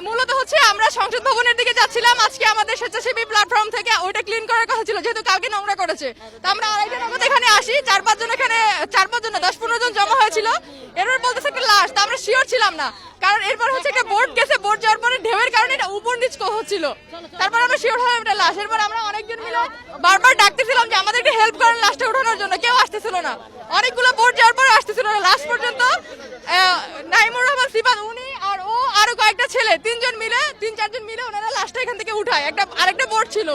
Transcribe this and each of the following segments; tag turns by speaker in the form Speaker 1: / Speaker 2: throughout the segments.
Speaker 1: মূলত হচ্ছে আমরা সংসদ ভবনের দিকে যাচ্ছিলাম। আজকে আমাদের স্বেচ্ছাসেবী প্ল্যাটফর্ম থেকে ওইটা ক্লিন করার কথা ছিল, যেহেতু কালকে নোংরা করেছে। তো আমরা আড়াইটার মধ্যে এখানে আসি, 4-5 জন এখানে 4-5 জন 10-15 জন জমা হয়েছিল। এরপর বলতেছে একটা লাশ, তো আমরা শিওর ছিলাম না, কারণ এরপর হচ্ছে একটা বোট গেছে, বোট যাওয়ার পরে ঢেউয়ের কারণে এটা উপর নিচ হচ্ছিল। তারপর আমরা শিওর হলাম এটা লাশ। এরপর আমরা অনেকজন মিলে বারবার ডাকতেছিলাম যে আমাদেরকে হেল্প করেন লাশটা উঠানোর জন্য, কেউ আসতেছিল না। অনেকগুলো বোট যাওয়ার পরে আসতেছিল না। লাস্ট পর্যন্ত নাইমুর রহমান সিবান উনি আর ও আরো কয়েকটা ছেলে 3-4 জন মিলে ওনারা লাশটা এখান থেকে উঠায়। আরেকটা বোট ছিল,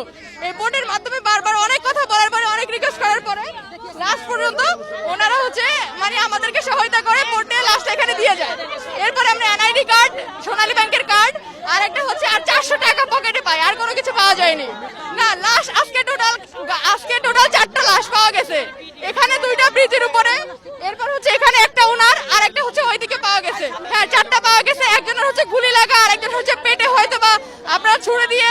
Speaker 1: এই বোটের মাধ্যমে বারবার অনেক কথা বলার পরে, অনেক রিকোয়েস্ট করার পরে লাস্ট পর্যন্ত ওনারা হচ্ছে মানে আমাদেরকে সহায়তা করে বোটে লাশটা এখানে দিয়ে যায়। এরপরে আমরা এনআইডি কার্ড, সোনালী ব্যাংকের কার্ড আর একটা হচ্ছে আর 400 টাকা পকেটে পাই, আর কোনো কিছু পাওয়া যায়নি। না, লাশ আজকে টোটাল 4টা লাশ পাওয়া গেছে, এখানে 2টা ব্রিজের উপরে, এরপর হচ্ছে এখানে একটা ওনার আর একটা হচ্ছে ওইদিকে পাওয়া গেছে। হ্যাঁ, 4টা পাওয়া গেছে। একজনের হচ্ছে গুলি লাগা, আর একজন হচ্ছে পেটে হয়তো বা আপনারা ছুরি দিয়ে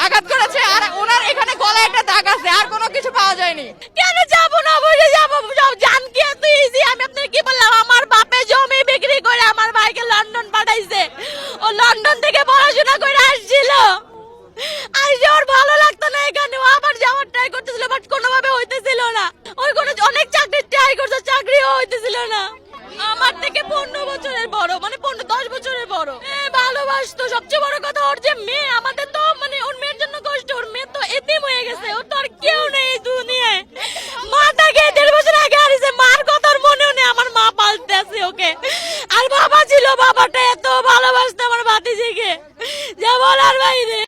Speaker 1: আঘাত করেছে, আর ওনার এখানে গলায় একটা দাগ আছে। আর কোনো কিছু পাওয়া যায়নি।
Speaker 2: কেন যাবো না, বলে যাবো, জান কি এত ইজি? আমি আপনাকে কি বললাম, আমার বাপে জমি বিক্রি করে আমার ভাইকে লন্ডন পাঠাইছে। ও লন্ডন থেকে পড়াশোনা করে আসছিল, আসলে ওর ভালো লাগতো না এখানে, ও আবার যাওয়ার ট্রাই করতেছিল, বাট কোনোভাবে হইতেছিল না। ওই অনেক চাকরির ট্রাই করছে, চাকরিও হইতেছিল না। আমার থেকে 15 বছরের বড়, মানে 10 বছরের বড়। ভালোবাসতো। সবচেয়ে বড় কথা, ওর যে মেয়ে, আমাদের তো মানে ওর মেয়ের জন্য কষ্ট। ওর মেয়ে তো এতিম হয়ে গেছে, ওর তো আর কেউ নেই এই দুনিয়ায়। মাটাকে 1.5 বছর আগে হারিয়েছে, মার কথার মনেও নেই। আমার মা পালতে আছে ওকে, আর বাবা ছিল, বাবাটা এত ভালোবাসতো আমার ভাতিজিকে, যা বলার বাইরে।